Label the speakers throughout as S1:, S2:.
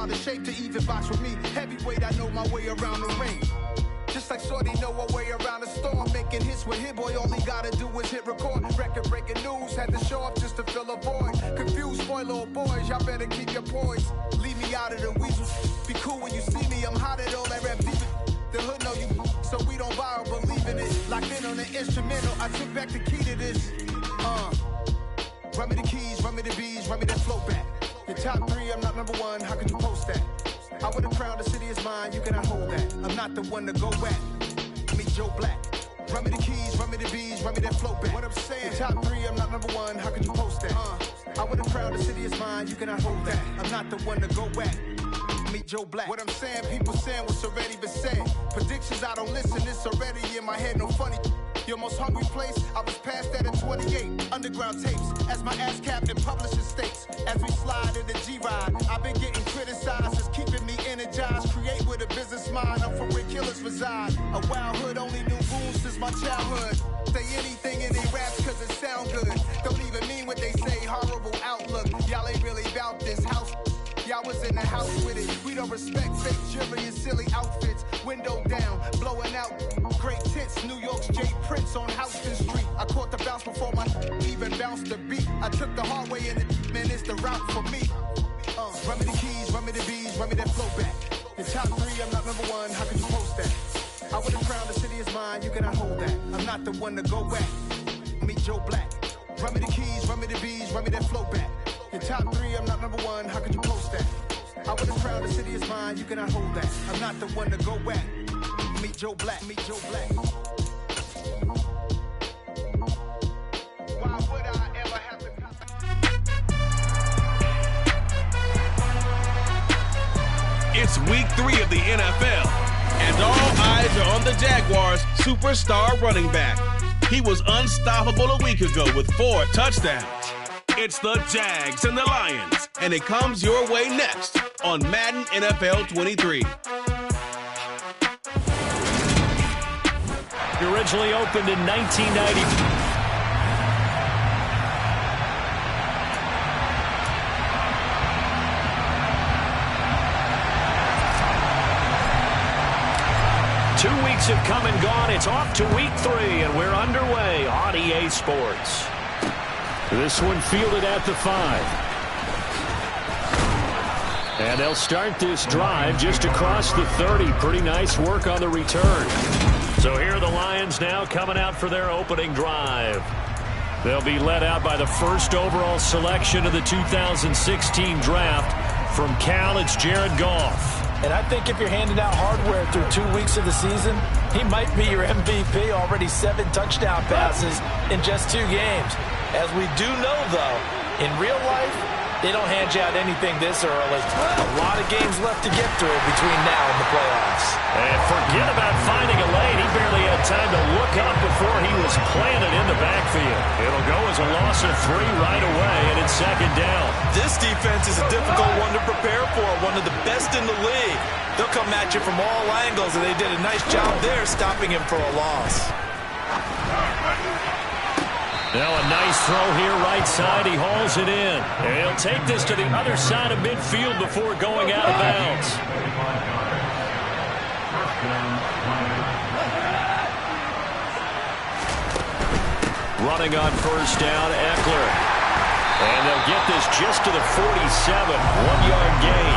S1: out of shape to even box with me. Heavyweight, I know my way around the ring. Just like Shorty know her way around the storm. Making hits with Hit Boy, all he gotta do is hit record. Record-breaking news, had to show up just to fill a void. Confused boy, little boys, y'all better keep your poise. Leave me out of the weasels. Be cool when you see me, I'm hot at all that rap deep. The hood know you, so we don't borrow, believe in it. Locked in on the instrumental, I took back the key to this. Run me the keys, run me the bees, run me that flow back. Your top 3, I'm not number 1, how could you post that? I would have crowned the city is mine, you cannot hold that. I'm not the one to go back. Meet Joe Black. Run me the keys, run me the bees, run me that flow back. What I'm saying, your top 3, I'm not number 1, how could you post that? I would have crowned the city is mine, you cannot hold that. I'm not the one to go back. Meet Joe Black. What I'm saying, people saying what's already been said. Predictions, I don't listen, it's already in my head, no funny. Your most hungry place, I was past that at 28. Underground tapes, as my ass capped in publishing states. As we slide in the G-Ride, I've been getting criticized, it's keeping me energized. Create with a business mind, I'm from where killers reside. A wild hood, only knew rules since my childhood. Say anything in their raps cause it sound good. Don't even mean what they say, horrible outlook. Y'all ain't really about this house. Y'all was in the house with it. We don't respect fake jewelry and silly outfits. Window down, blowing out. Great tits, New York's J. Prince on Houston Street. I caught the bounce before my even bounced the beat. I took the hard way in it, man, it's the route for me. Run me the keys, run me the bees, run me that flow back. Your top 3, I'm not number 1, how could you post that? I would have crowned the city is mine, you cannot hold that. I'm not the one to go back. Meet Joe Black. Run me the keys, run me the bees, run me that flow back. Your top 3, I'm not number 1, how could you post that? I would have crowned the city is mine, you cannot hold that. I'm not the one to go back. Meet Joe Black, meet Joe Black. Why would I ever have to...
S2: It's week 3 of the NFL, and all eyes are on the Jaguars' superstar running back. He was unstoppable a week ago with 4 touchdowns. It's the Jags and the Lions, and it comes your way next on Madden NFL 23.
S3: He originally opened in 1990. Two weeks have come and gone. It's off to week 3, and we're underway on EA Sports. This one fielded at the 5. And they'll start this drive just across the 30. Pretty nice work on the return. So here are the Lions now coming out for their opening drive. They'll be led out by the first overall selection of the 2016 draft. From Cal, it's Jared Goff.
S4: And I think if you're handing out hardware through 2 weeks of the season, he might be your MVP. Already 7 touchdown passes in just 2 games. As we do know, though, in real life, they don't hand you out anything this early. A lot of games left to get through between now and the playoffs.
S3: And forget about finding a lane. He barely had time to look up before he was planted in the backfield. It'll go as a loss of 3 right away, and it's second down.
S4: This defense is a difficult one to prepare for, one of the best in the league. They'll come at you from all angles, and they did a nice job there stopping him for a loss.
S3: Now a nice throw here right side. He hauls it in. And he'll take this to the other side of midfield before going out of bounds. Running on first down, Eckler. And they'll get this just to the 47. 1-yard gain.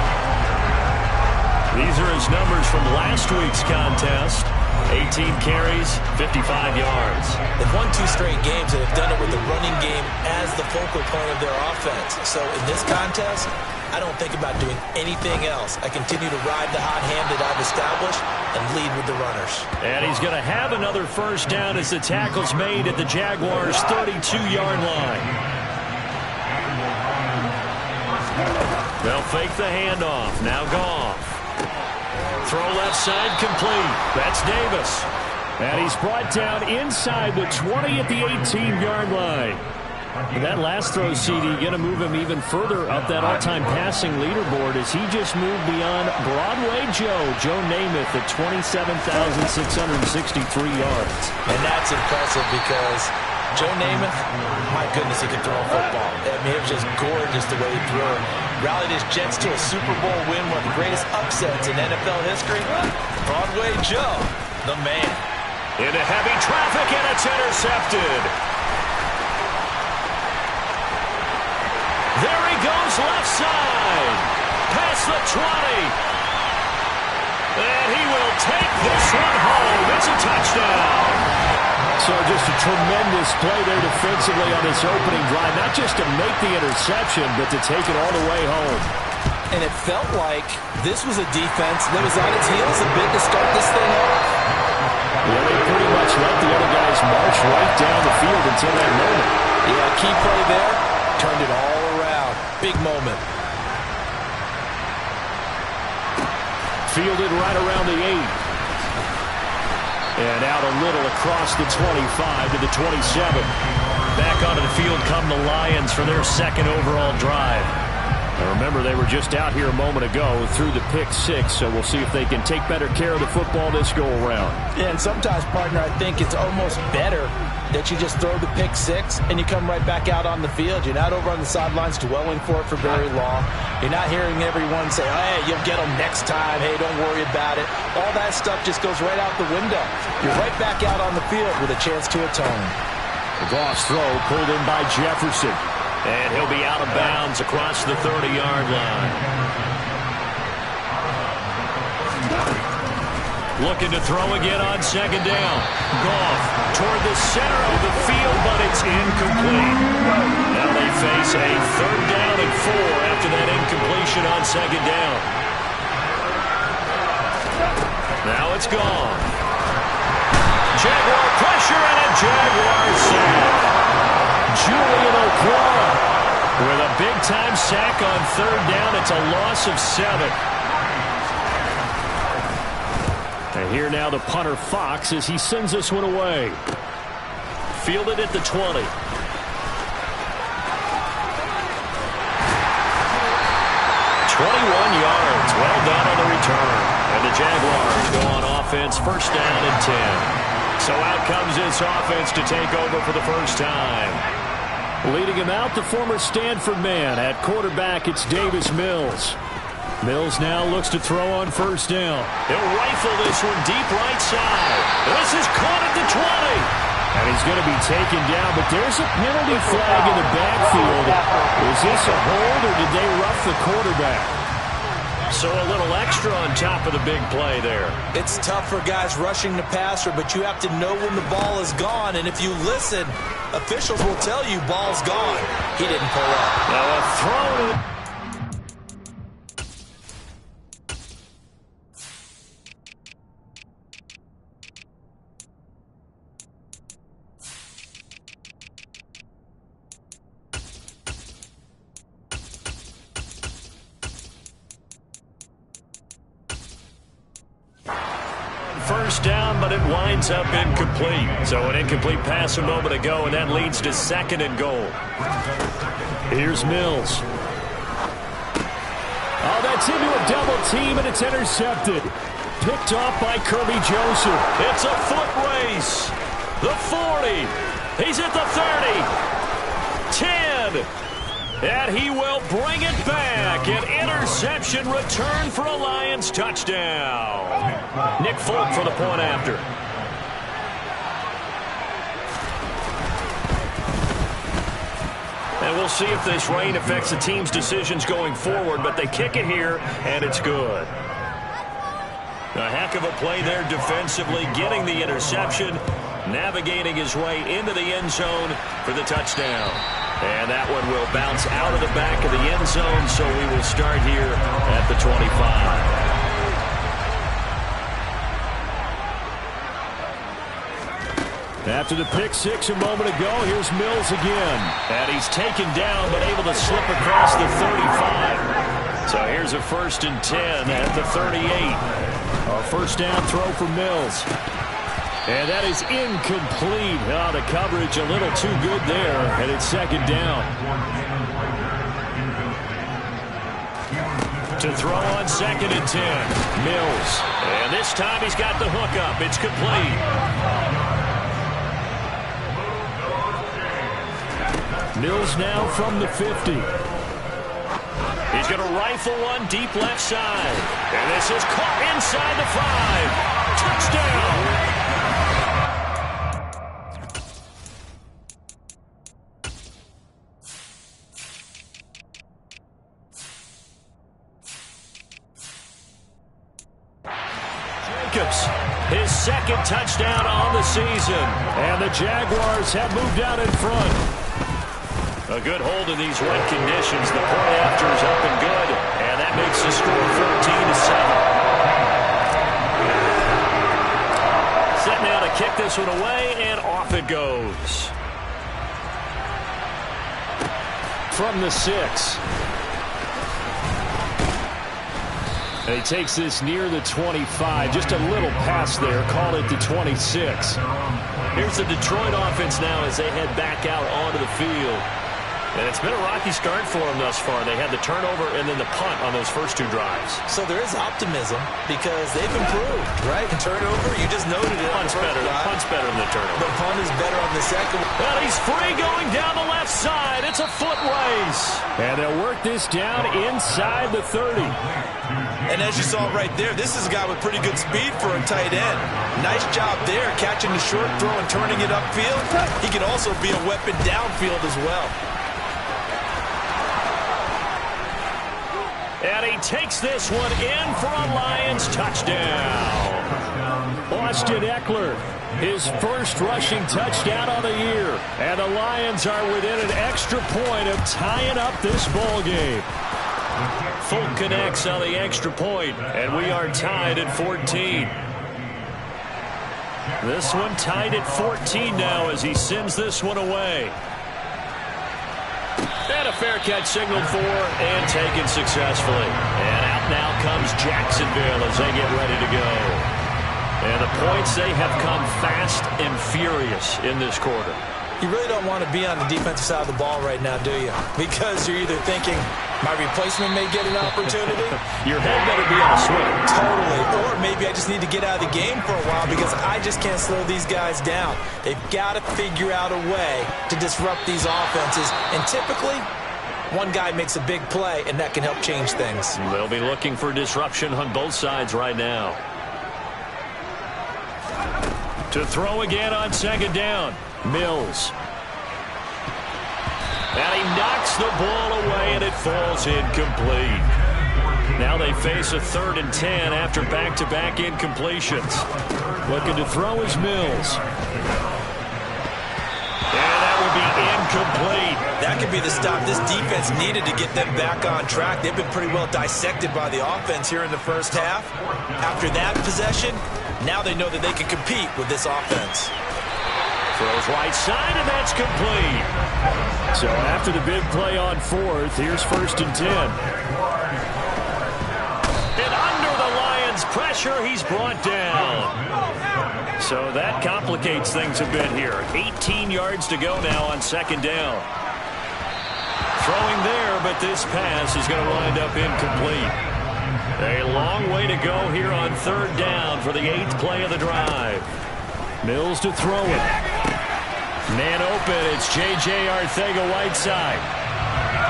S3: These are his numbers from last week's contest. 18 carries, 55 yards.
S4: They've won 2 straight games and have done it with the running game as the focal point of their offense. So in this contest, I don't think about doing anything else. I continue to ride the hot hand that I've established and lead with the runners.
S3: And he's going to have another first down as the tackle's made at the Jaguars' 32-yard line. They'll fake the handoff. Now Goff. Throw left side complete. That's Davis. And he's brought down inside the 20 at the 18-yard line. And that last throw, CD, going to move him even further up that all-time passing leaderboard as he just moved beyond Broadway Joe Namath at 27,663 yards.
S4: And that's impressive because Joe Namath, my goodness, he could throw a football. I mean, it was just gorgeous the way he threw it. Rallied his Jets to a Super Bowl win, one of the greatest upsets in NFL history. Broadway Joe, the man.
S3: Into heavy traffic, and it's intercepted. There he goes, left side. Past the 20. And he will take this one home. It's a touchdown.
S5: So just a tremendous play there defensively on this opening drive. Not just to make the interception, but to take it all the way home.
S4: And it felt like this was a defense that was on its heels a bit to start this thing off.
S5: Yeah, they pretty much let the other guys march right down the field until that moment.
S4: Yeah, key play there. Turned it all around. Big moment.
S5: Fielded right around the 8. And out a little across the 25 to the 27.
S3: Back onto the field come the Lions for their second overall drive.
S5: Now remember, they were just out here a moment ago through the pick 6, so we'll see if they can take better care of the football this go-around.
S4: Yeah, and sometimes, partner, I think it's almost better that you just throw the pick 6 and you come right back out on the field. You're not over on the sidelines dwelling for it for very long. You're not hearing everyone say, hey, you'll get them next time. Hey, don't worry about it. All that stuff just goes right out the window. You're right back out on the field with a chance to atone.
S5: The Voss throw pulled in by Jefferson.
S3: And he'll be out of bounds across the 30-yard line. Looking to throw again on second down. Goff toward the center of the field, but it's incomplete. Now they face a 3rd down and 4 after that incompletion on second down. Now it's gone. Jaguar pressure and a Jaguar sack. Julian Okwara with a big-time sack on 3rd down. It's a loss of 7.
S5: And here now the punter Fox as he sends this one away.
S3: Fielded at the 20. 21 yards. Well done on the return. And the Jaguars go on offense, 1st down and 10. So out comes this offense to take over for the first time.
S5: Leading him out, the former Stanford man. At quarterback, it's Davis Mills. Mills now looks to throw on 1st down.
S3: He'll rifle this one deep right side. This is caught at the 20.
S5: And he's going to be taken down, but there's a penalty flag in the backfield. Is this a hold, or did they rough the quarterback?
S3: So a little extra on top of the big play there.
S4: It's tough for guys rushing the passer, but you have to know when the ball is gone. And if you listen, officials will tell you ball's gone. He didn't pull up.
S3: Now a throw. First down, but it winds up incomplete. So an incomplete pass a moment ago, and that leads to 2nd and goal.
S5: Here's Mills. Oh, that's into a double team, and it's intercepted. Picked off by Kirby Joseph.
S3: It's a foot race. The 40. He's at the 30. 10. And he will bring it back. An interception return for a Lions touchdown. Nick Folk for the point after. And we'll see if this rain affects the team's decisions going forward, but they kick it here, and it's good. A heck of a play there defensively, getting the interception, navigating his way into the end zone for the touchdown. And that one will bounce out of the back of the end zone, so we will start here at the 25.
S5: After the pick 6 a moment ago, here's Mills again.
S3: And he's taken down, but able to slip across the 35. So here's a 1st and 10 at the 38.
S5: A 1st down throw for Mills. And that is incomplete. Oh, the coverage a little too good there, and it's 2nd down.
S3: To throw on 2nd and 10. Mills. And this time he's got the hook up. It's complete.
S5: Mills now from the 50.
S3: He's going to rifle one deep left side. And this is caught inside the 5. Touchdown! Jacobs, his second touchdown on the season.
S5: And the Jaguars have moved out in front.
S3: A good hold in these wet conditions. The point after is up and good. And that makes the score 14-7. Set now to kick this one away, and off it goes.
S5: From the 6. And he takes this near the 25. Just a little pass there. Call it the 26.
S3: Here's the Detroit offense now as they head back out onto the field. And it's been a rocky start for them thus far. They had the turnover and then the punt on those first 2 drives.
S4: So there is optimism because they've improved, right? And turnover, you just noted it.
S3: Punt's better than the turnover.
S4: The punt is better on the second.
S3: Well, he's free going down the left side. It's a foot race.
S5: And they'll work this down inside the 30.
S4: And as you saw right there, this is a guy with pretty good speed for a tight end. Nice job there, catching the short throw and turning it upfield. He can also be a weapon downfield as well.
S3: And he takes this one in for a Lions touchdown.
S5: Austin Eckler, his first rushing touchdown on the year. And the Lions are within an extra point of tying up this ball game.
S3: Folk connects on the extra point, and we are tied at 14. This one tied at 14 now as he sends this one away. And a fair catch signaled for and taken successfully. And out now comes Jacksonville as they get ready to go. And the points, they have come fast and furious in this quarter.
S4: You really don't want to be on the defensive side of the ball right now, do you? Because you're either thinking, my replacement may get an opportunity.
S3: Your head better be on a swing.
S4: Totally. Or maybe I just need to get out of the game for a while because I just can't slow these guys down. They've got to figure out a way to disrupt these offenses. And typically, one guy makes a big play, and that can help change things.
S3: They'll be looking for disruption on both sides right now. To throw again on second down. Mills. And he knocks the ball away, and it falls incomplete. Now they face a 3rd and 10 after back-to-back incompletions.
S5: Looking to throw is Mills.
S3: And that would be incomplete.
S4: That could be the stop this defense needed to get them back on track. They've been pretty well dissected by the offense here in the first half. After that possession, now they know that they can compete with this offense.
S3: Throws right side, and that's complete.
S5: So after the big play on 4th, here's 1st and 10.
S3: And under the Lions' pressure, he's brought down. So that complicates things a bit here. 18 yards to go now on second down. Throwing there, but this pass is going to wind up incomplete. A long way to go here on 3rd down for the 8th play of the drive.
S5: Mills to throw it.
S3: Man open, it's J.J. Arcega-Whiteside.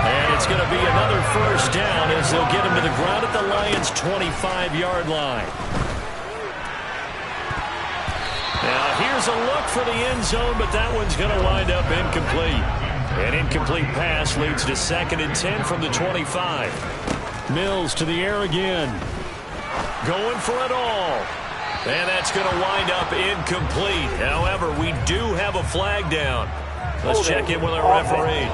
S3: And it's going to be another first down as they'll get him to the ground at the Lions' 25-yard line. Now here's a look for the end zone, but that one's going to wind up incomplete. An incomplete pass leads to 2nd and 10 from the 25.
S5: Mills to the air again.
S3: Going for it all. And that's going to wind up incomplete. However, we do have a flag down. Let's check in with our referee.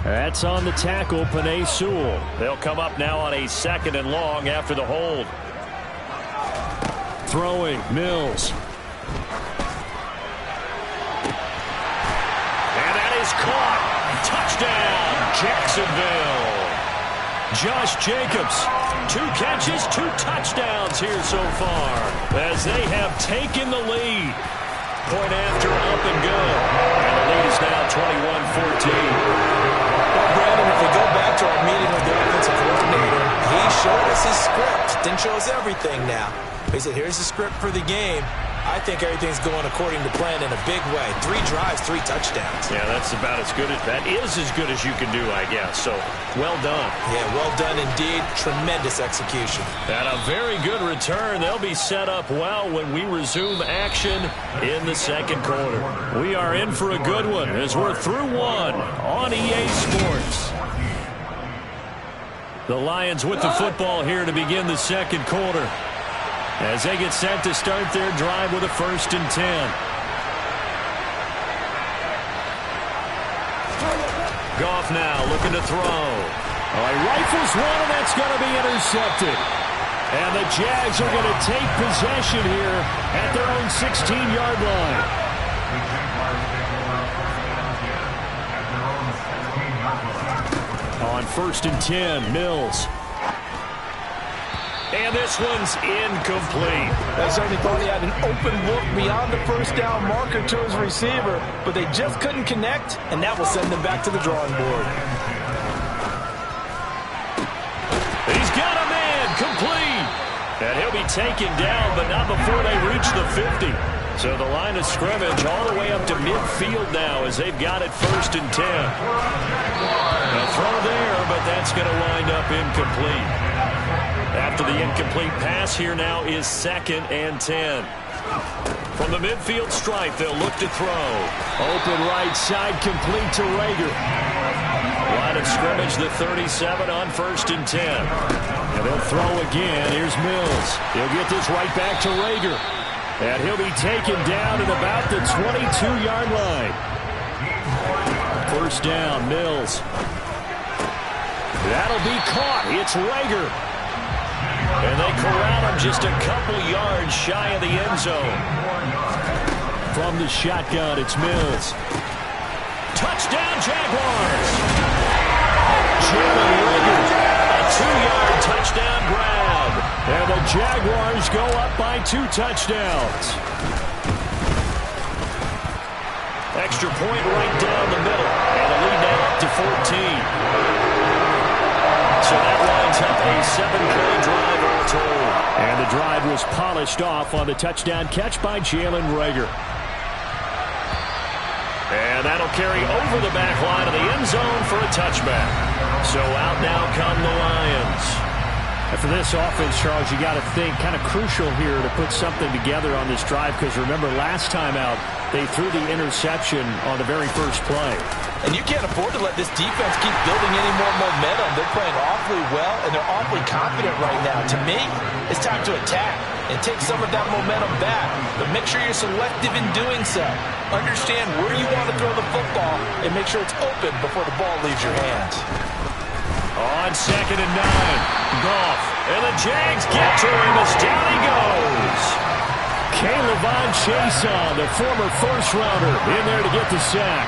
S5: That's on the tackle, Penei Sewell.
S3: They'll come up now on a 2nd and long after the hold.
S5: Throwing, Mills.
S3: And that is caught. Touchdown, Jacksonville. Josh Jacobs, 2 catches, 2 touchdowns here so far as they have taken the lead. Point after, up and good. And the lead is now 21-14.
S4: Well, Brandon, if we go back to our meeting with the offensive coordinator, he showed us his script. Didn't show us everything now. He said, here's the script for the game. I think everything's going according to plan in a big way. 3 drives, 3 touchdowns.
S3: Yeah, that's about as good as that is as good as you can do, I guess. So, well done.
S4: Yeah, well done indeed. Tremendous execution.
S3: And a very good return. They'll be set up well when we resume action in the second quarter. We are in for a good one as we're through one on EA Sports. The Lions with the football here to begin the second quarter, as they get set to start their drive with a 1st and 10. Goff now looking to throw. He rifles one, and that's going to be intercepted. And the Jags are going to take possession here at their own 16-yard line. On 1st and 10, Mills. And this one's incomplete.
S4: They certainly thought he had an open look beyond the first down marker to his receiver, but they just couldn't connect, and that will send them back to the drawing board.
S3: He's got a man, complete. And he'll be taken down, but not before they reach the 50. So the line of scrimmage all the way up to midfield now as they've got it 1st and 10. A throw there, but that's going to wind up incomplete. After the incomplete pass, here now is 2nd and 10. From the midfield stripe, they'll look to throw. Open right side, complete to Rager. Line of scrimmage, the 37 on 1st and 10. And they'll throw again. Here's Mills. He'll get this right back to Rager. And he'll be taken down at about the 22-yard line. 1st down, Mills. That'll be caught. It's Rager. And they corral him just a couple yards shy of the end zone. From the shotgun, it's Mills. Touchdown, Jaguars! Jalen Rager, a 2-yard touchdown grab. And the Jaguars go up by 2 touchdowns. Extra point right down the middle. And a lead now up to 14. So that winds up a 7-play drive all told. And the drive was polished off on the touchdown catch by Jalen Rager. And that'll carry over the back line of the end zone for a touchback. So out now come the Lions.
S5: And for this offense, Charles, you got to think kind of crucial here to put something together on this drive, because remember last time out they threw the interception on the very first play.
S4: And you can't afford to let this defense keep building any more momentum. They're playing awfully well, and they're awfully confident right now. To me, it's time to attack and take some of that momentum back. But make sure you're selective in doing so. Understand where you want to throw the football and make sure it's open before the ball leaves your hands.
S3: On 2nd and 9, Goff. And the Jags get to him as down he goes.
S5: K'Lavon Chaisson, the former first-rounder, in there to get the sack.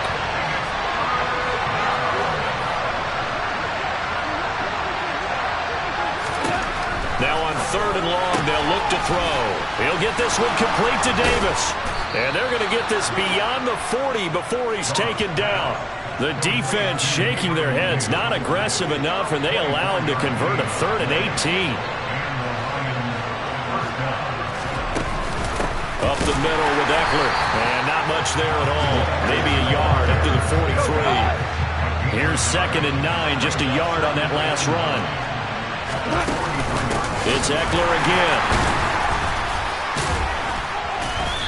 S3: Now on 3rd and long, they'll look to throw. He'll get this one complete to Davis. And they're going to get this beyond the 40 before he's taken down. The defense shaking their heads, not aggressive enough, and they allow him to convert a 3rd and 18. Up the middle with Eckler. And not much there at all. Maybe a yard up to the 43. Here's 2nd and 9, just a yard on that last run. It's Eckler again.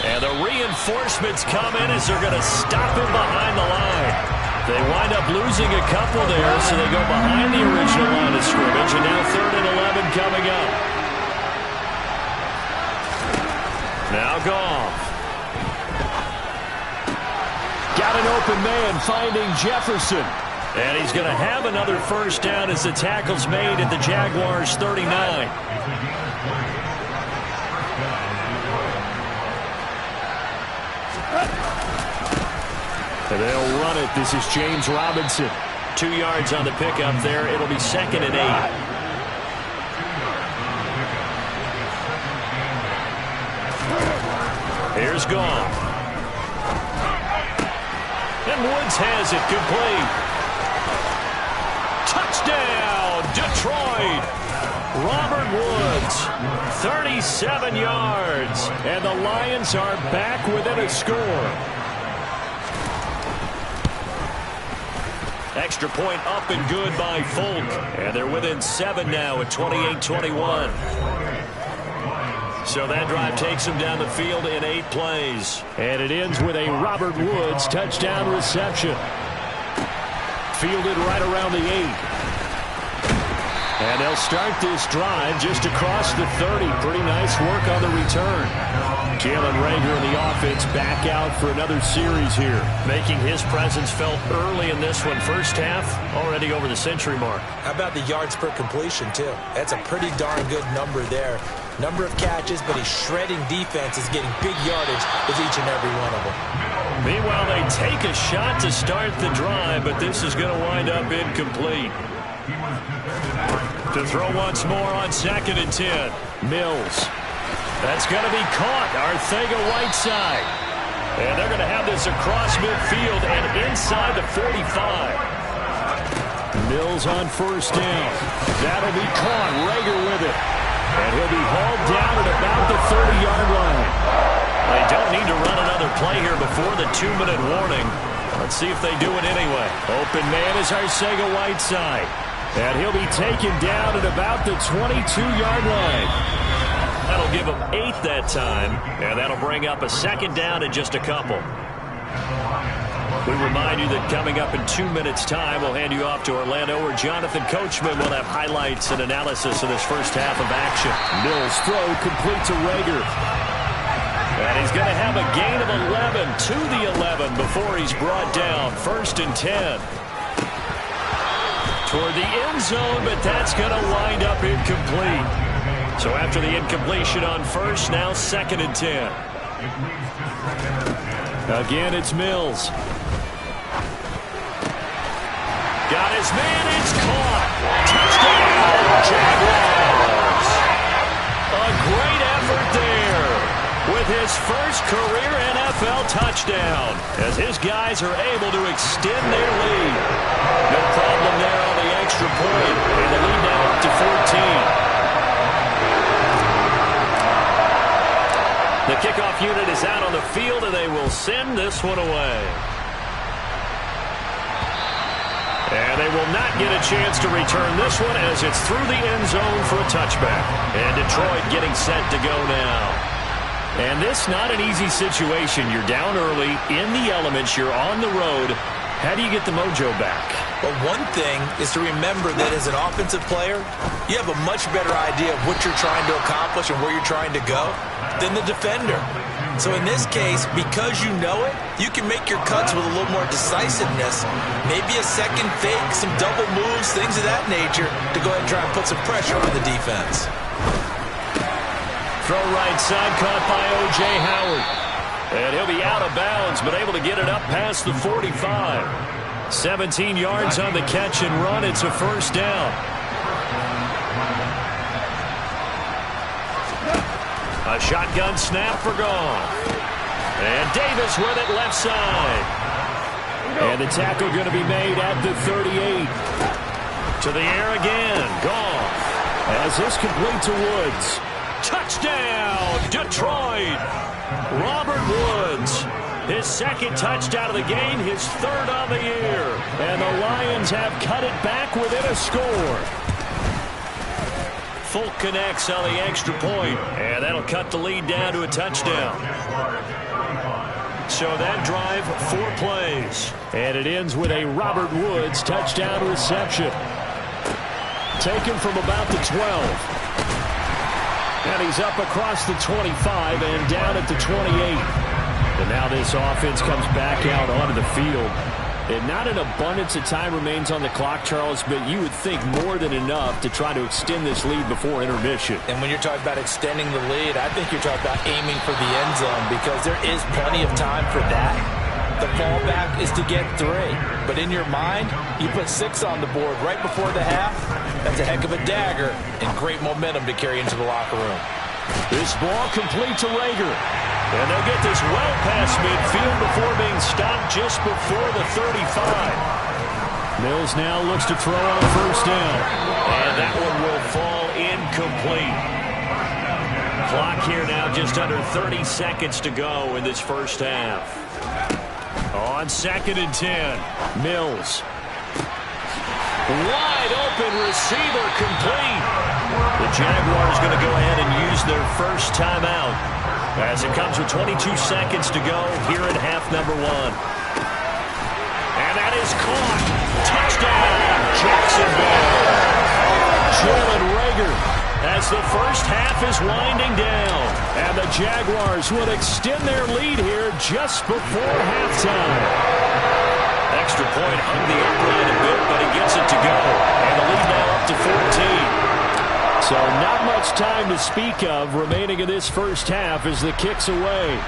S3: And the reinforcements come in as they're going to stop him behind the line. They wind up losing a couple there, so they go behind the original line of scrimmage, and now 3rd and 11 coming up. Now Goff.
S5: Got an open man finding Jefferson.
S3: And he's going to have another 1st down as the tackle's made at the Jaguars' 39.
S5: And they'll run it. This is James Robinson.
S3: 2 yards on the pickup there. It'll be 2nd and 8. Here's Goff. And Woods has it complete. Touchdown, Detroit. Robert Woods, 37 yards. And the Lions are back within a score. Extra point up and good by Folk. And they're within 7 now at 28-21. So that drive takes him down the field in 8 plays. And it ends with a Robert Woods touchdown reception. Fielded right around the 8. And they'll start this drive just across the 30. Pretty nice work on the return. Jalen Reagor and the offense back out for another series here. Making his presence felt early in this one. First half, already over the century mark.
S4: How about the yards per completion, too? That's a pretty darn good number there. Number of catches, but he's shredding defenses, getting big yardage with each and every one of them.
S3: Meanwhile, they take a shot to start the drive, but this is going to wind up incomplete. To throw once more on 2nd and 10. Mills. That's going to be caught. Arcega-Whiteside. And they're going to have this across midfield and inside the 45. Mills on first down. That'll be caught. Reagor with it. And he'll be hauled down at about the 30-yard line. They don't need to run another play here before the 2-minute warning. Let's see if they do it anyway. Open man is Arcega-Whiteside. And he'll be taken down at about the 22-yard line. That'll give him 8 that time. And that'll bring up a 2nd down in just a couple. We remind you that coming up in 2 minutes' time, we'll hand you off to Orlando, where Jonathan Coachman will have highlights and analysis of this first half of action. Mills' throw complete to Reagor. And he's going to have a gain of 11 to the 11 before he's brought down. 1st and 10. Toward the end zone, but that's going to wind up incomplete. So after the incompletion on first, now 2nd and 10. Again, it's Mills. Got his man, it's caught. Touchdown, Jaguars. A great effort there with his first career NFL touchdown as his guys are able to extend their lead. No problem there on the extra point, and the lead now up to 14. The kickoff unit is out on the field, and they will send this one away. And they will not get a chance to return this one as it's through the end zone for a touchback. And Detroit getting set to go now. And this not an easy situation. You're down early, in the elements, you're on the road. How do you get the mojo back?
S4: Well, one thing is to remember that as an offensive player, you have a much better idea of what you're trying to accomplish and where you're trying to go than the defender. So in this case, because you know it, you can make your cuts with a little more decisiveness. Maybe a second fake, some double moves, things of that nature to go ahead and try and put some pressure on the defense.
S3: Throw right side, caught by O.J. Howard. And he'll be out of bounds, but able to get it up past the 45. 17 yards on the catch and run. It's a first down. A shotgun snap for Goff. And Davis with it left side. And the tackle going to be made at the 38. To the air again. Goff. As this complete to Woods. Touchdown, Detroit. Robert Woods. His 2nd touchdown of the game, his 3rd on the year. And the Lions have cut it back within a score. Folk connects on the extra point, and that'll cut the lead down to a touchdown. So that drive, 4 plays. And it ends with a Robert Woods touchdown reception. Taken from about the 12. And he's up across the 25 and down at the 28. And now this offense comes back out onto the field. And not an abundance of time remains on the clock, Charles, but you would think more than enough to try to extend this lead before intermission.
S4: And when you're talking about extending the lead, I think you're talking about aiming for the end zone because there is plenty of time for that. The fallback is to get 3. But in your mind, you put 6 on the board right before the half. That's a heck of a dagger and great momentum to carry into the locker room.
S3: This ball complete to Reagor. And they'll get this well past midfield before being stopped just before the 35. Mills now looks to throw on first down. And that one will fall incomplete. Clock here now just under 30 seconds to go in this first half. On 2nd and 10, Mills. Wide open receiver, complete. The Jaguars going to go ahead and use their first timeout as it comes with 22 seconds to go here in half number 1. And that is caught. Touchdown, Jacksonville. Jalen Reagor as the first half is winding down. And the Jaguars will extend their lead here just before halftime. Extra point hung the upright a bit, but he gets it to go. And the lead now up to 14. So not much time to speak of remaining in this first half as the kick's away.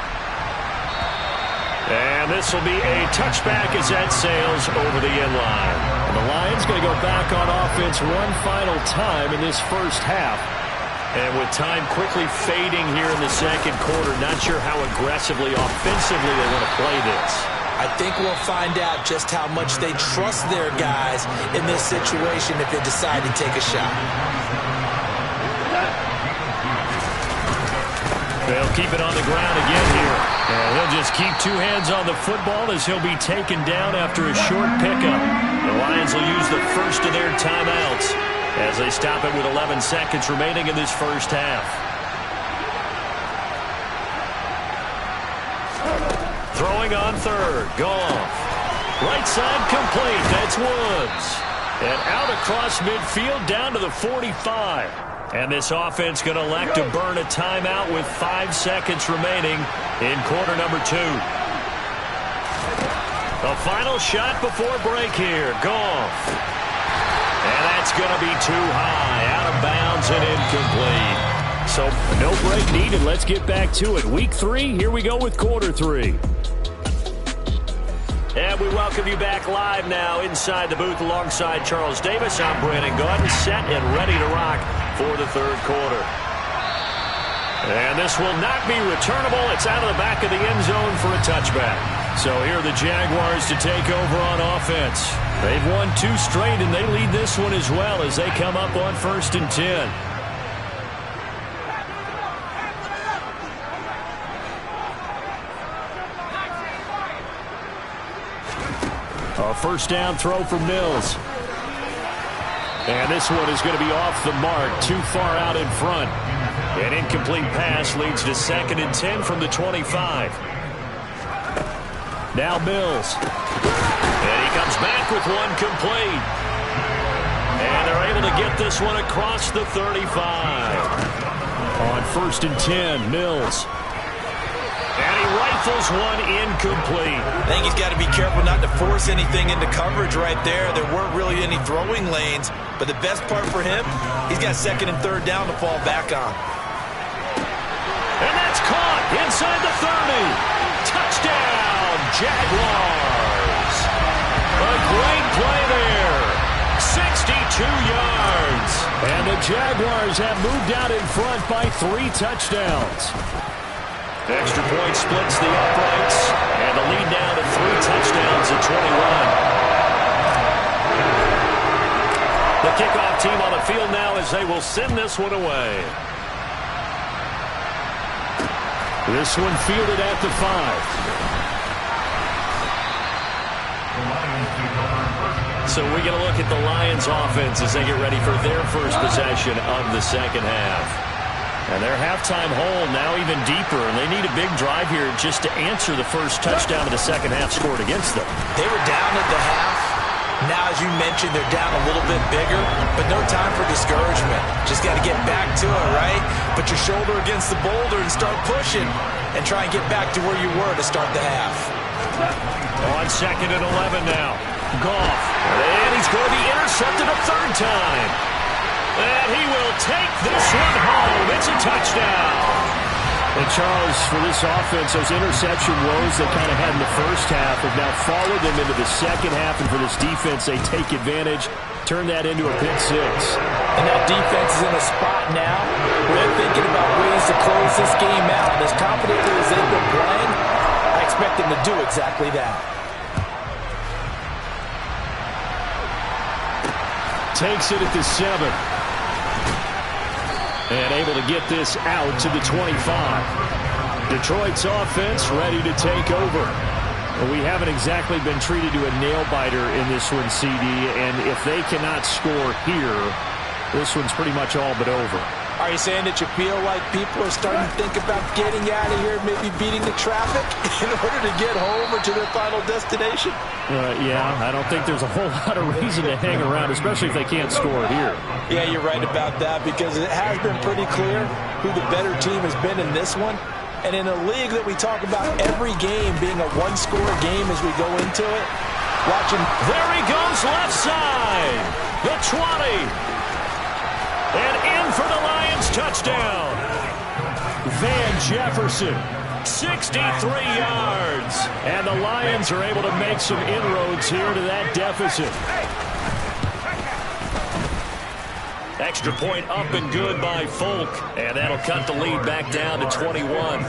S3: And this will be a touchback as that sails over the end line. And the Lions going to go back on offense one final time in this first half. And with time quickly fading here in the second quarter, not sure how aggressively, offensively they want to play this.
S4: I think we'll find out just how much they trust their guys in this situation if they decide to take a shot.
S3: They'll keep it on the ground again here. And he'll just keep two hands on the football as he'll be taken down after a short pickup. The Lions will use the first of their timeouts as they stop it with 11 seconds remaining in this first half. Throwing on third. Goff. Right side complete. That's Woods. And out across midfield down to the 45. And this offense going to elect to burn a timeout with 5 seconds remaining in quarter number 2. A final shot before break here. Goff. And that's going to be too high. Out of bounds and incomplete. So no break needed. Let's get back to it. Week 3, here we go with quarter 3. And we welcome you back live now inside the booth alongside Charles Davis. I'm Brandon Gaudin, set and ready to rock for the third quarter. And this will not be returnable. It's out of the back of the end zone for a touchback. So here are the Jaguars to take over on offense. They've won 2 straight, and they lead this one as well as they come up on 1st and 10. A first down throw for Mills. And this one is going to be off the mark, too far out in front. An incomplete pass leads to 2nd and 10 from the 25. Now Mills. And he comes back with one complete. And they're able to get this one across the 35. On 1st and 10, Mills. And he rifles one incomplete.
S4: I think he's got to be careful not to force anything into coverage right there. There weren't really any throwing lanes. But the best part for him, he's got 2nd and 3rd down to fall back on.
S3: And that's caught inside the 30. Touchdown, Jaguars. A great play there. 62 yards. And the Jaguars have moved out in front by 3 touchdowns. Extra point splits the uprights, and the lead down to 3 touchdowns at 21. The kickoff team on the field now as they will send this one away. This one fielded at the 5. So we're going to look at the Lions offense as they get ready for their first possession of the second half. And their halftime hole now even deeper, and they need a big drive here just to answer the first touchdown of the second half scored against them.
S4: They were down at the half. Now, as you mentioned, they're down a little bit bigger, but no time for discouragement. Just got to get back to it, right? Put your shoulder against the boulder and start pushing and try and get back to where you were to start the half.
S3: On 2nd and 11 now. Goff. And he's going to be intercepted a 3rd time. And he will take this one home. It's a touchdown. And Charles, for this offense, those interception woes they kind of had in the first half have now followed them into the second half. And for this defense, they take advantage, turn that into a pick 6.
S4: And that defense is in a spot now where they're thinking about ways to close this game out. And as confidently as they've been playing, I expect them to do exactly that.
S3: Takes it at the 7.
S5: And able to get this out to the 25. Detroit's offense ready to take over. Well, we haven't exactly been treated to a nail-biter in this one, CD, and if they cannot score here, this one's pretty much all but over.
S4: Are you saying that you feel like people are starting to think about getting out of here, maybe beating the traffic in order to get home or to their final destination?
S5: Yeah, I don't think there's a whole lot of reason to hang around, especially if they can't score here.
S4: Yeah, you're right about that, because it has been pretty clear who the better team has been in this one. And in a league that we talk about every game being a one-score game as we go into it, watching.
S5: There he goes, left side. The 20. And in for the Lions touchdown. Van Jefferson, 63 yards. And the Lions are able to make some inroads here to that deficit. Extra point up and good by Folk. And that'll cut the lead back down to 21.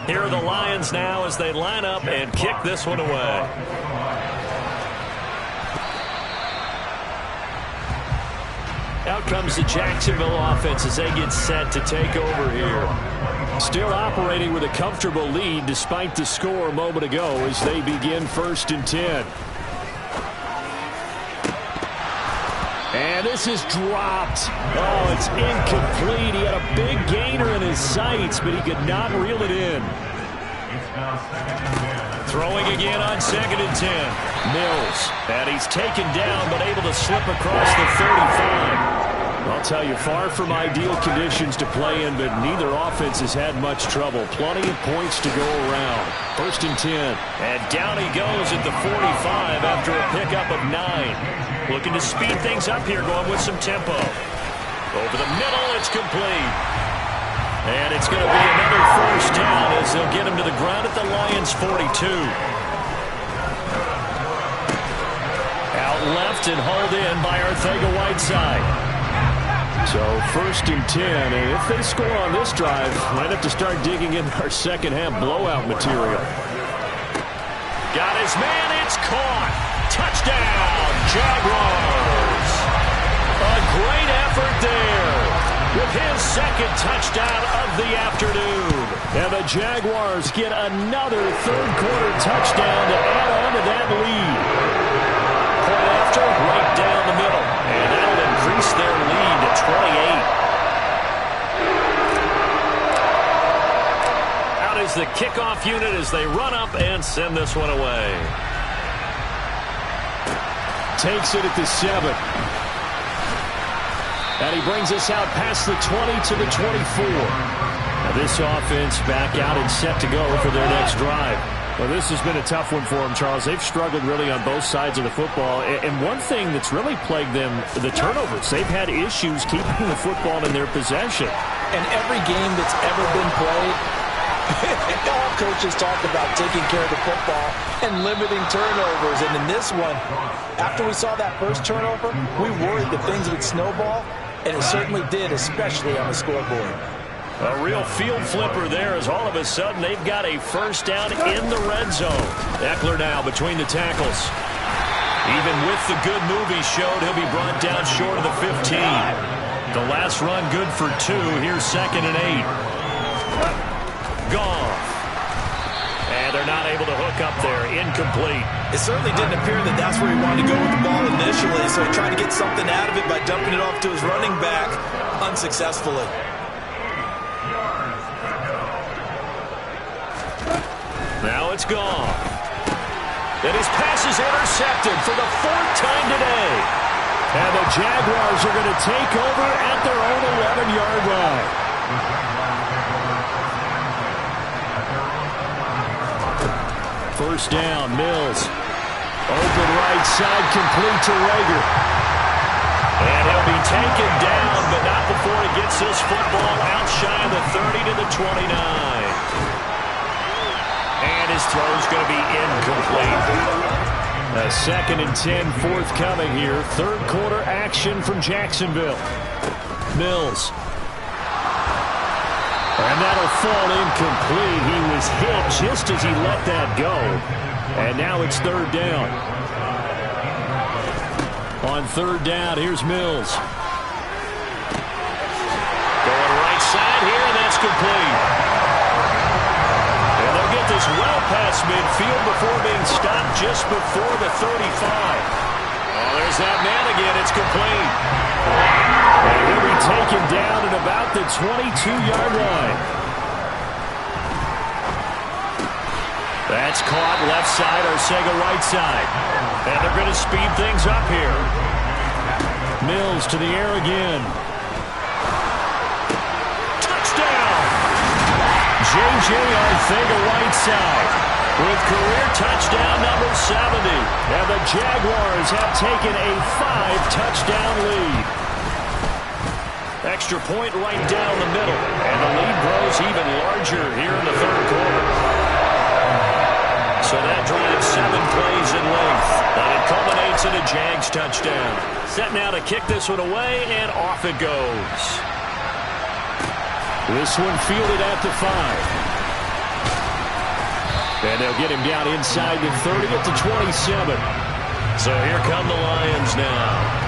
S5: Here are the Lions now as they line up and kick this one away. Out comes the Jacksonville offense as they get set to take over here. Still operating with a comfortable lead despite the score a moment ago as they begin 1st and 10. And this is dropped. Oh, it's incomplete. He had a big gainer in his sights, but he could not reel it in. Throwing again on 2nd and 10. Mills. And he's taken down, but able to slip across the 35. I'll tell you, far from ideal conditions to play in, but neither offense has had much trouble. Plenty of points to go around. 1st and 10. And down he goes at the 45 after a pickup of 9. Looking to speed things up here, going with some tempo. Over the middle, it's complete. And it's going to be another 1st down as they'll get him to the ground at the Lions' 42. Out left and hauled in by Arcega-Whiteside. So 1st and 10, and if they score on this drive, might have to start digging in our second-half blowout material. Got his man, it's caught. Touchdown, Jaguars. A great effort there with his 2nd touchdown of the afternoon. And the Jaguars get another 3rd-quarter touchdown to add on to that lead. Point after, right down the middle. And that'll increase their lead to 28. Out is the kickoff unit as they run up and send this one away. Takes it at the 7. And he brings us out past the 20 to the 24. Now this offense back out and set to go for their next drive. Well, this has been a tough one for them, Charles. They've struggled really on both sides of the football. And one thing that's really plagued them, the turnovers. They've had issues keeping the football in their possession.
S4: And every game that's ever been played, all coaches talk about taking care of the football and limiting turnovers. And in this one, after we saw that first turnover, we worried that things would snowball, and it certainly did, especially on the scoreboard.
S5: A real field flipper there as all of a sudden they've got a 1st down in the red zone. Eckler now between the tackles. Even with the good move he showed, he'll be brought down short of the 15. The last run good for 2. Here's 2nd and 8. Gone. And they're not able to hook up there. Incomplete.
S4: It certainly didn't appear that that's where he wanted to go with the ball initially, so he tried to get something out of it by dumping it off to his running back unsuccessfully.
S5: Now it's gone. And his pass is intercepted for the 4th time today. And the Jaguars are going to take over at their own 11-yard line. First down, Mills. Open right side, complete to Rager. And he'll be taken down, but not before he gets this football out shy of the 30 to the 29. And his throw is going to be incomplete. A 2nd and 10 forthcoming here. 3rd quarter action from Jacksonville. Mills. And that'll fall incomplete. He was hit just as he let that go. And now it's 3rd down. On 3rd down, here's Mills.
S3: complete. And they'll get this well past midfield before being stopped just before the 35. Oh, there's that man again. It's complete. And he'll be taken down at about the 22-yard line. That's caught left side, Arcega-Whiteside. And they're going to speed things up here. Mills to the air again. Touchdown! J.J. Arcega-Whiteside with career touchdown number 70. And the Jaguars have taken a 5-touchdown lead. Extra point right down the middle. And the lead grows even larger here in the third quarter. So that drives 7 plays in length. And it culminates in a Jags touchdown. Set now to kick this one away, and off it goes. This one fielded at the 5. And they'll get him down inside the 30 at the 27. So here come the Lions now.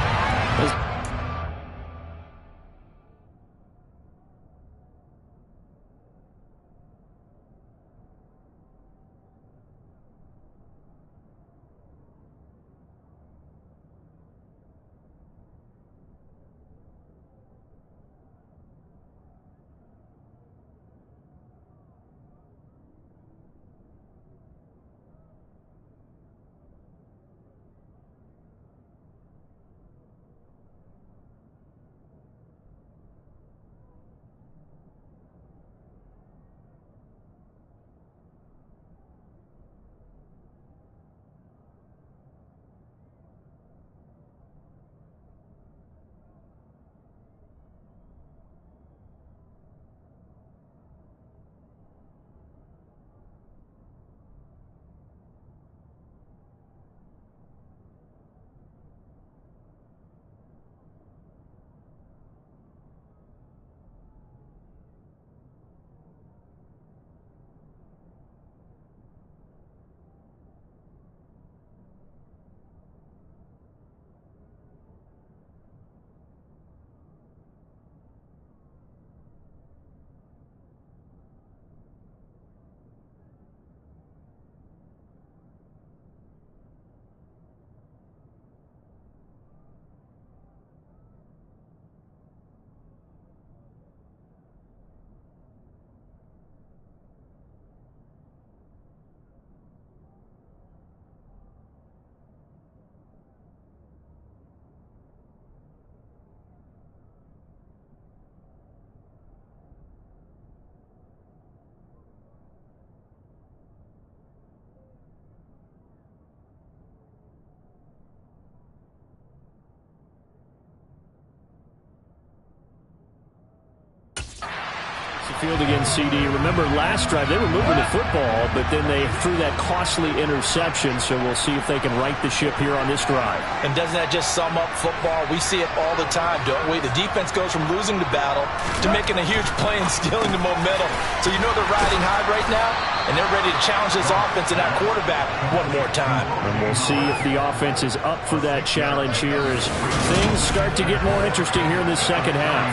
S3: Field against CD. Remember last drive they were moving the football, but then they threw that costly interception, so we'll see if they can right the ship here on this drive.
S4: And doesn't that just sum up football? We see it all the time, don't we? The defense goes from losing the battle to making a huge play and stealing the momentum. So you know they're riding high right now, and they're ready to challenge this offense and that quarterback one more time.
S3: And we'll see if the offense is up for that challenge here as things start to get more interesting here in the second half.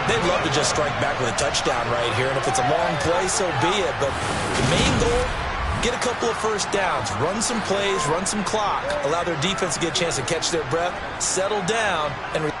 S4: They'd love to just strike back with a touchdown right here, and if it's a long play, so be it. But the main goal, get a couple of first downs, run some plays, run some clock, allow their defense to get a chance to catch their breath, settle down, and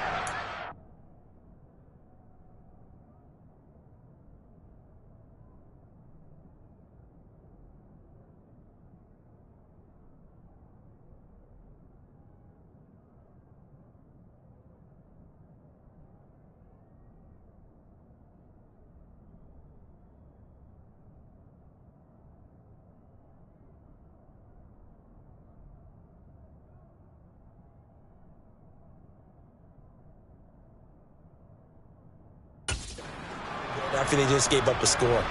S4: after they just gave up a score.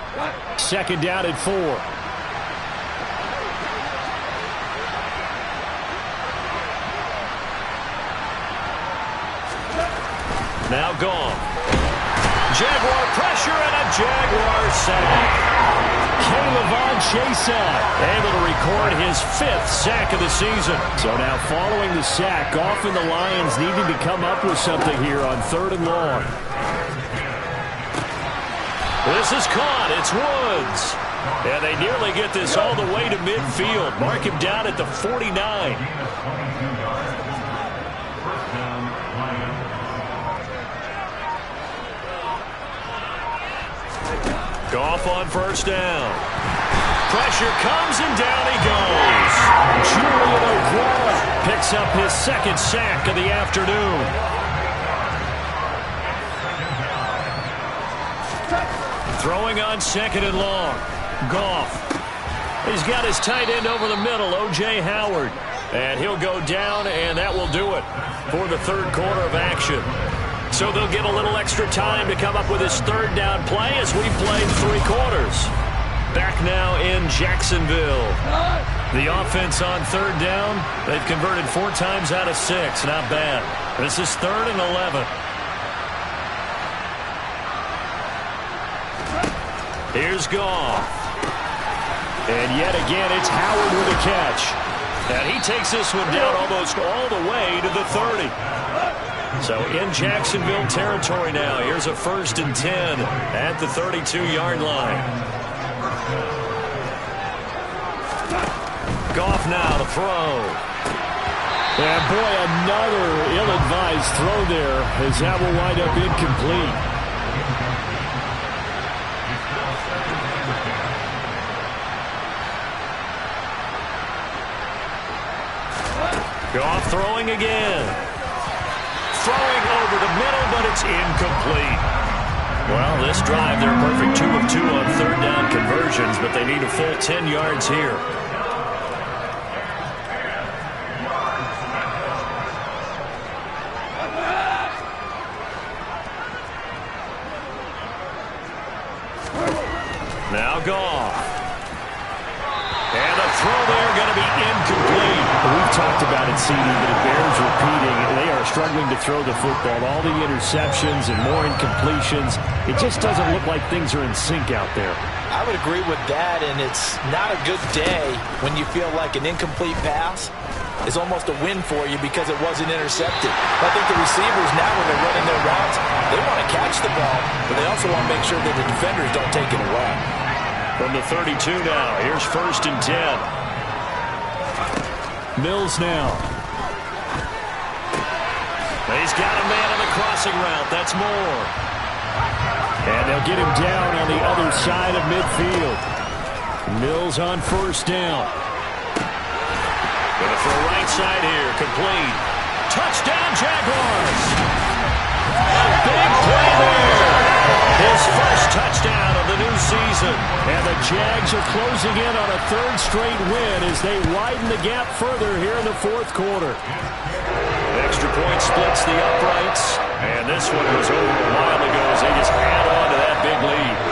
S3: Second down and 4. Now gone. Jaguar pressure and a Jaguar sack. K'Lavon Chaisson able to record his 5th sack of the season. So now following the sack, often the Lions needing to come up with something here on 3rd and long. This is caught. It's Woods. And they nearly get this all the way to midfield. Mark him down at the 49. Goff on first down. Pressure comes and down he goes. Julian Okwara picks up his second sack of the afternoon. Throwing on second and long. Goff. He's got his tight end over the middle, O.J. Howard. And he'll go down, and that will do it for the third quarter of action. So they'll get a little extra time to come up with his third down play as we played 3 quarters. Back now in Jacksonville. The offense on third down, they've converted 4 times out of 6. Not bad. This is 3rd and 11. Here's Goff. And yet again, it's Howard with a catch. And he takes this one down almost all the way to the 30. So in Jacksonville territory now. Here's a 1st and 10 at the 32-yard line. Goff now to throw.
S5: And boy, another ill-advised throw there as that will wind up incomplete.
S3: Goff throwing again. Throwing over the middle, but it's incomplete. Well, this drive, they're perfect 2 of 2 on third down conversions, but they need a full 10 yards here. Now Goff. And the throw there going to be incomplete.
S5: We've talked about it, CD, but it bears repeating. They are struggling to throw the football. All the interceptions and more incompletions. It just doesn't look like things are in sync out there.
S4: I would agree with that, and it's not a good day when you feel like an incomplete pass is almost a win for you because it wasn't intercepted. I think the receivers now, when they're running their routes, they want to catch the ball, but they also want to make sure that the defenders don't take it away.
S3: From the 32 now, here's 1st and 10.
S5: Mills now.
S3: He's got a man on the crossing route. That's Moore.
S5: And they'll get him down on the other side of midfield. Mills on first down.
S3: Gonna throw right side here. Complete. Touchdown, Jaguars. A big play there. His first touchdown of the new season.
S5: And the Jags are closing in on a 3rd straight win as they widen the gap further here in the 4th quarter.
S3: Extra point splits the uprights. And this one was over a while ago as they just add on to that big lead.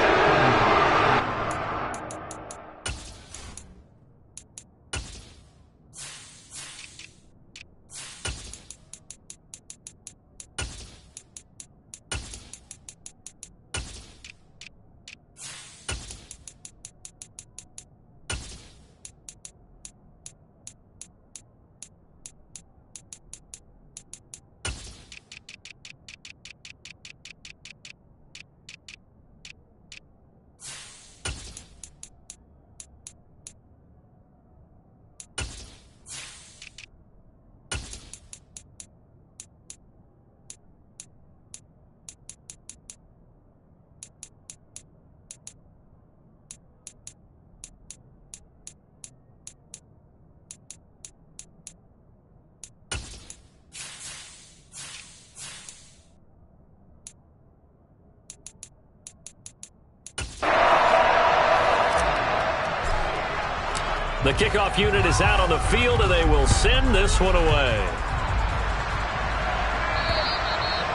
S3: The kickoff unit is out on the field, and they will send this one away.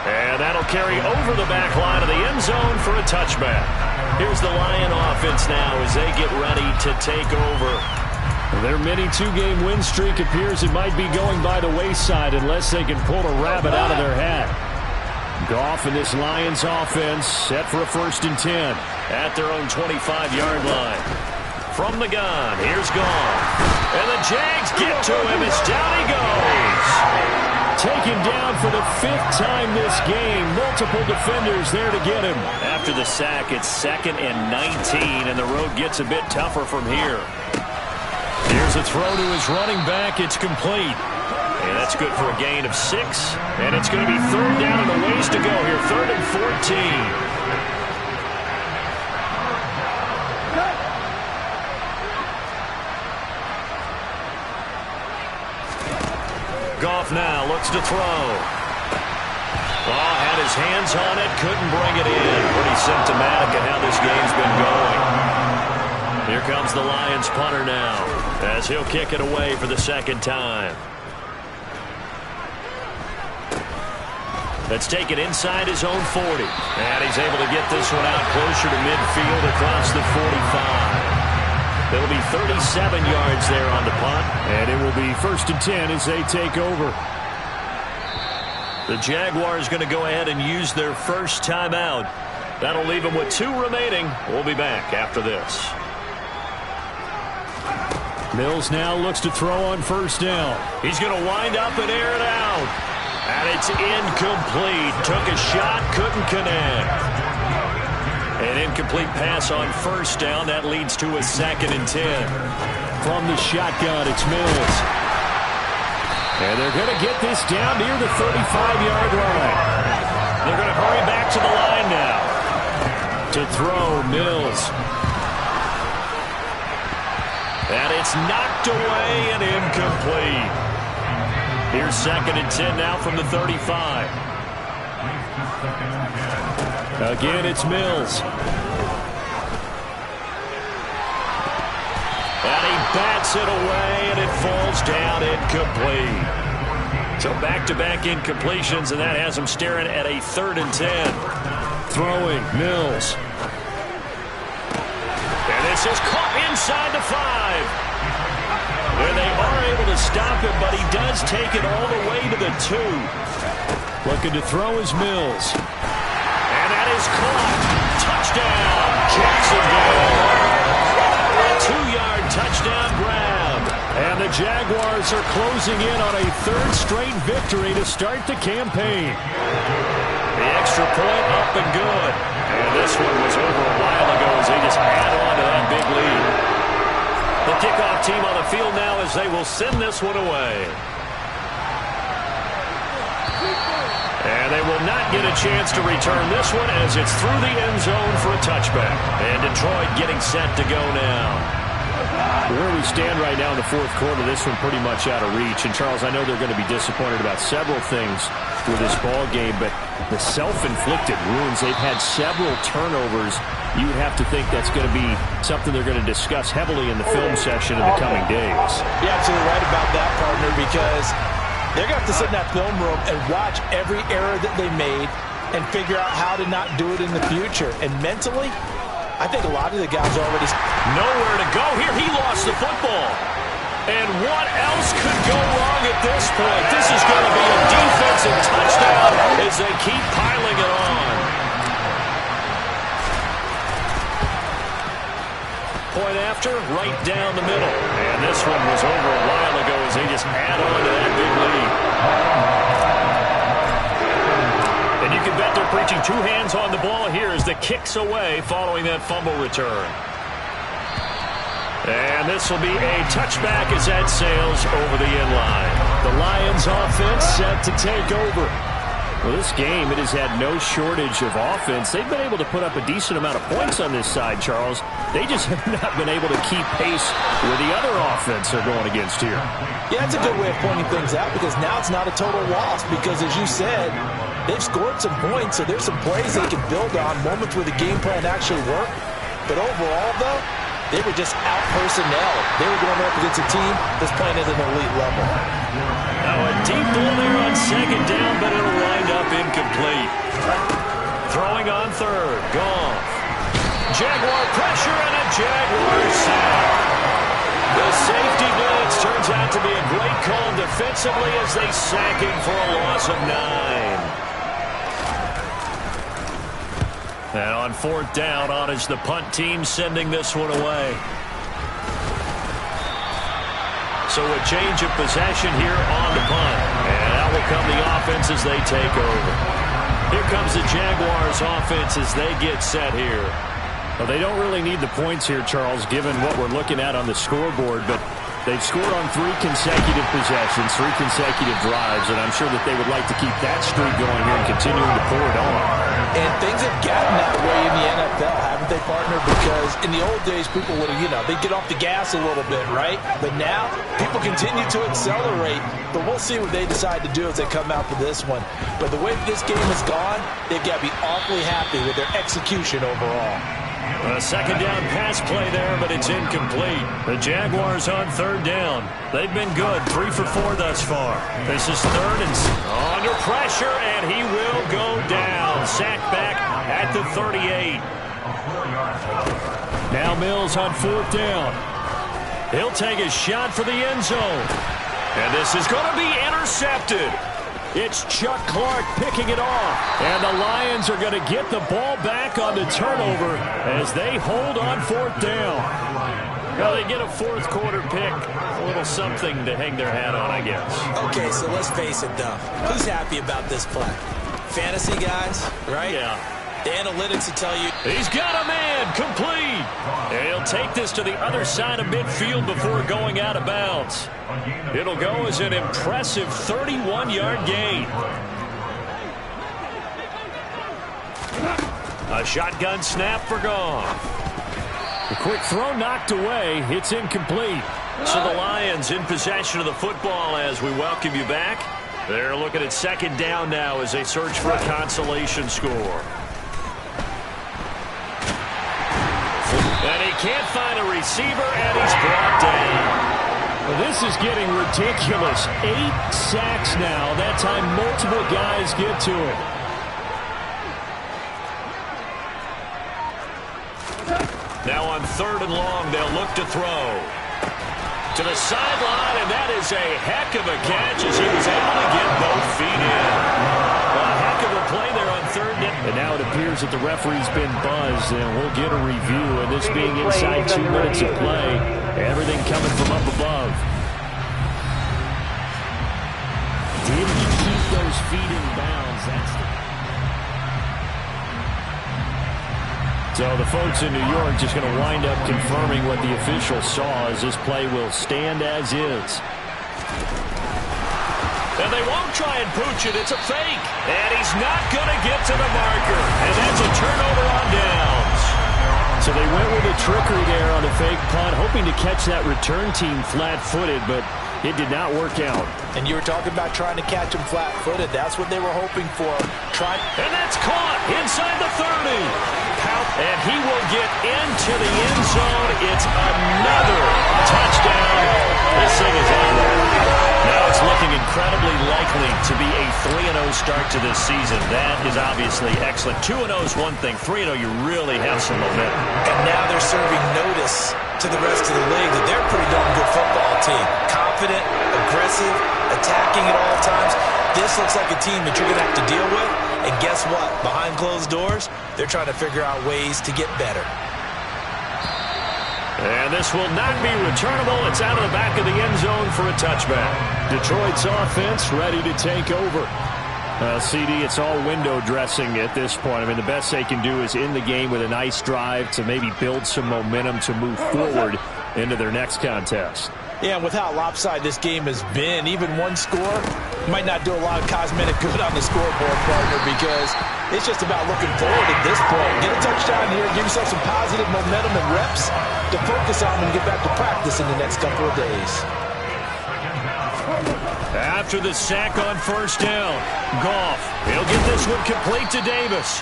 S3: And that'll carry over the back line of the end zone for a touchback. Here's the Lion offense now as they get ready to take over.
S5: Their mini 2-game win streak appears it might be going by the wayside unless they can pull a rabbit out of their hat. Goff and this Lions offense set for a 1st and 10
S3: at their own 25-yard line. From the gun, here's Goff. And the Jags get to him as down he goes.
S5: taken down for the 5th time this game. Multiple defenders there to get him.
S3: After the sack, it's 2nd and 19, and the road gets a bit tougher from here.
S5: Here's a throw to his running back. It's complete.
S3: And that's good for a gain of 6. And it's going to be 3rd down and a ways to go here. 3rd and 14. Goff now looks to throw. Oh, had his hands on it, couldn't bring it in. Pretty symptomatic of how this game's been going. Here comes the Lions punter now, as he'll kick it away for the 2nd time. Let's take it inside his own 40. And he's able to get this one out closer to midfield across the 45. It'll be 37 yards there on the punt.
S5: And it will be 1st and 10 as they take over.
S3: The Jaguars going to go ahead and use their first timeout. That'll leave them with 2 remaining. We'll be back after this.
S5: Mills now looks to throw on 1st down.
S3: He's going to wind up and air it out. And it's incomplete. Took a shot, couldn't connect. An incomplete pass on 1st down. That leads to a 2nd and 10.
S5: From the shotgun, it's Mills. And they're going to get this down near the 35-yard line.
S3: They're going to hurry back to the line now.
S5: To throw, Mills.
S3: And it's knocked away and incomplete. Here's 2nd and 10 now from the 35.
S5: Again, it's Mills.
S3: And he bats it away, and it falls down incomplete. So back-to-back incompletions, and that has him staring at a 3rd and 10.
S5: Throwing, Mills.
S3: And this is caught inside the 5. And they are able to stop him, but he does take it all the way to the 2.
S5: Looking to throw is Mills.
S3: And that is caught. Touchdown, Jacksonville. A 2-yard touchdown grab.
S5: And the Jaguars are closing in on a 3rd straight victory to start the campaign.
S3: The extra point up and good. And this one was over a while ago as they just add on to that big lead. The kickoff team on the field now as they will send this one away. And they will not get a chance to return this one as it's through the end zone for a touchback. And Detroit getting set to go now.
S5: Where we stand right now in the 4th quarter, this one pretty much out of reach. And, Charles, I know they're going to be disappointed about several things with this ball game, but the self-inflicted wounds, they've had several turnovers. You would have to think that's going to be something they're going to discuss heavily in the film session in the coming days.
S4: You're absolutely right about that, partner, because they're going to have to sit in that film room and watch every error that they made and figure out how to not do it in the future. And mentally, I think a lot of the guys already...
S3: Nowhere to go here. He lost the football. And what else could go wrong at this point? This is going to be a defensive touchdown as they keep piling it on. Point after, right down the middle. And this one was over a while ago as they just add on to that big lead. And you can bet they're preaching 2 hands on the ball here as the kick's away following that fumble return. And this will be a touchback as that sails over the end line.
S5: The Lions offense set to take over. Well, this game, it has had no shortage of offense. They've been able to put up a decent amount of points on this side, Charles. They just have not been able to keep pace where the other offense are going against here.
S4: Yeah, that's a good way of pointing things out because now it's not a total loss because, as you said, they've scored some points, so there's some plays they can build on, moments where the game plan actually worked. But overall, though, they were just out-personnel. They were going up against a team that's playing at an elite level.
S3: Now a deep ball there on 2nd down, but it'll wind up incomplete. Throwing on 3rd. Goff. Jaguar pressure and a Jaguar sack. The safety blitz turns out to be a great call defensively as they sack him for a loss of 9. And on 4th down, on is the punt team sending this one away. So a change of possession here on the punt. And that will come the offense as they take over. Here comes the Jaguars offense as they get set here.
S5: Well, they don't really need the points here, Charles, given what we're looking at on the scoreboard, but they've scored on 3 consecutive possessions, 3 consecutive drives, and I'm sure that they would like to keep that streak going here and continuing to pour it on.
S4: And things have gotten that way in the NFL, haven't they, partner? Because in the old days, people would have, they'd get off the gas a little bit, right? But now, people continue to accelerate, but we'll see what they decide to do as they come out for this one. But the way this game has gone, they've got to be awfully happy with their execution overall.
S3: A second down pass play there, but it's incomplete. The Jaguars on third down. They've been good, 3 for 4 thus far. This is third and under pressure, and he will go down. Sacked back at the 38. Now Mills on fourth down. He'll take a shot for the end zone. And this is going to be intercepted. It's Chuck Clark picking it off. And the Lions are going to get the ball back on the turnover as they hold on fourth down. Well, they get a fourth quarter pick. A little something to hang their hat on, I guess.
S4: Okay, so let's face it, though. Who's happy about this play? Fantasy guys, right?
S3: Yeah.
S4: The analytics will tell you.
S3: He's got a man, complete. And he'll take this to the other side of midfield before going out of bounds. It'll go as an impressive 31-yard gain. A shotgun snap for Goff. The quick throw knocked away. It's incomplete. So the Lions in possession of the football as we welcome you back. They're looking at second down now as they search for a consolation score. And he can't find a receiver, and he's brought down.
S5: Well, this is getting ridiculous. 8 sacks now. That time multiple guys get to it.
S3: Now on third and long, they'll look to throw. To the sideline, and that is a heck of a catch as he was able to get both feet in. A heck of a play there on third down.
S5: And now it appears that the referee's been buzzed, and we'll get a review. And this being inside 2 minutes of play, everything coming from up above. Did he keep those feet in bounds? So the folks in New York just going to wind up confirming what the official saw as this play will stand as is.
S3: And they won't try and pooch it. It's a fake. And he's not going to get to the marker. And that's a turnover on downs.
S5: So they went with a trickery there on the fake punt, hoping to catch that return team flat-footed, but it did not work out.
S4: And you were talking about trying to catch him flat-footed. That's what they were hoping for.
S3: And that's caught inside the 30. And he will get into the end zone. It's another touchdown. This thing is over. Now it's looking incredibly likely to be a 3-0 start to this season. That is obviously excellent. 2-0 is one thing. 3-0, you really have some momentum.
S4: And now they're serving notice to the rest of the league that they're a pretty darn good football team. Confident, aggressive, attacking at all times. This looks like a team that you're going to have to deal with. And guess what? Behind closed doors, they're trying to figure out ways to get better.
S3: And this will not be returnable. It's out of the back of the end zone for a touchback.
S5: Detroit's offense ready to take over. CD, it's all window dressing at this point. I mean, the best they can do is in the game with a nice drive to maybe build some momentum to move forward into their next contest.
S4: Yeah, and with how lopsided this game has been, even one score might not do a lot of cosmetic good on the scoreboard, partner, because it's just about looking forward at this point. Get a touchdown here, give yourself some positive momentum and reps to focus on and get back to practice in the next couple of days.
S3: After the sack on first down, Goff, he'll get this one complete to Davis.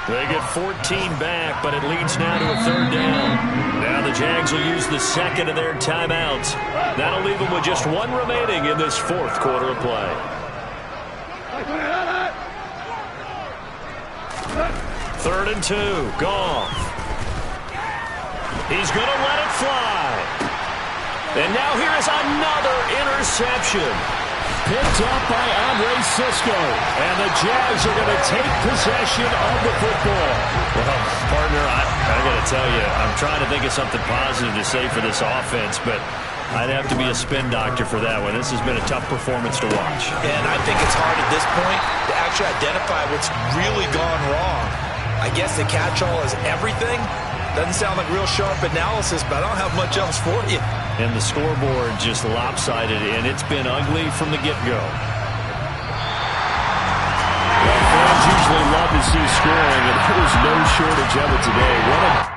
S3: They get 14 back, but it leads now to a third down. Now the Jags will use the second of their timeouts. That'll leave them with just one remaining in this fourth quarter of play. Third and 2, Goff. He's going to let it fly. And now here is another interception.
S5: Picked up by Andre Sisco. And the Jags are going to take possession of the football.
S3: Well, partner, I got to tell you, I'm trying to think of something positive to say for this offense, but I'd have to be a spin doctor for that one. This has been a tough performance to watch.
S4: And I think it's hard at this point to actually identify what's really gone wrong. I guess the catch-all is everything. Doesn't sound like real sharp analysis, but I don't have much else for you.
S3: And the scoreboard just lopsided, and it's been ugly from the get-go. Well, fans usually love to see scoring, and there was no shortage of it today. What a